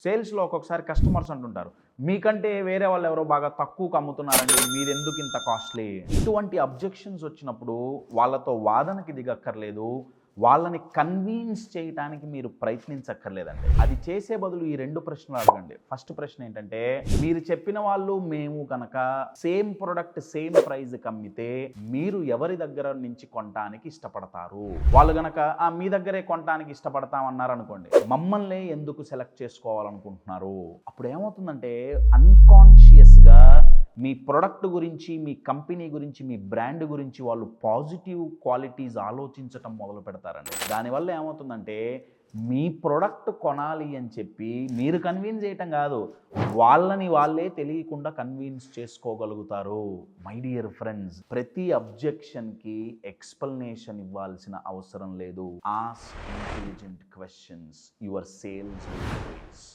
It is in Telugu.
సేల్స్‌లో ఒక్కొక్కసారి కస్టమర్స్ అంటుంటారు, మీకంటే వేరే వాళ్ళు ఎవరో బాగా తక్కువకి అమ్ముతున్నారండి. మీరెందుకు ఇంత కాస్ట్‌లీ? ఇటువంటి అబ్జెక్షన్స్ వచ్చినప్పుడు వాళ్ళతో వాదనకి దిగక్కర్లేదు. వాళ్ళని కన్విన్స్ చేయటానికి మీరు ప్రయత్నించక్కర్లేదండి. అది చేసే బదులు ఈ 2 ప్రశ్నలు అడగండి. ఫస్ట్ ప్రశ్న ఏంటంటే, మీరు చెప్పిన వాళ్ళు మేము గనక సేమ్ ప్రొడక్ట్ సేమ్ ప్రైస్‌కి అమ్మితే మీరు ఎవరి దగ్గర నుంచి కొనటానికి ఇష్టపడతారు? వాళ్ళు గనక మీ దగ్గరే కొనటానికి ఇష్టపడతామన్నారనుకోండి, మమ్మల్నే ఎందుకు సెలెక్ట్ చేసుకోవాలనుకుంటున్నారు? అప్పుడు ఏమవుతుందంటే అన్‌కాన్షియస్‌గా మీ ప్రొడక్ట్ గురించి, మీ కంపెనీ గురించి, మీ బ్రాండ్ గురించి వాళ్ళు పాజిటివ్ క్వాలిటీస్ ఆలోచించటం మొదలుపెడతారండి. దానివల్ల ఏమవుతుందంటే, మీ ప్రొడక్ట్ కొనాలి అని చెప్పి మీరు కన్విన్స్ చేయటం కాదు, వాళ్ళని వాళ్ళే తెలియకుండా కన్విన్స్ చేసుకోగలుగుతారు. మై డియర్ ఫ్రెండ్స్, ప్రతి అబ్జెక్షన్‌కి ఎక్స్‌ప్లనేషన్ ఇవ్వాల్సిన అవసరం లేదు. Ask intelligent questions. Your sales will increase.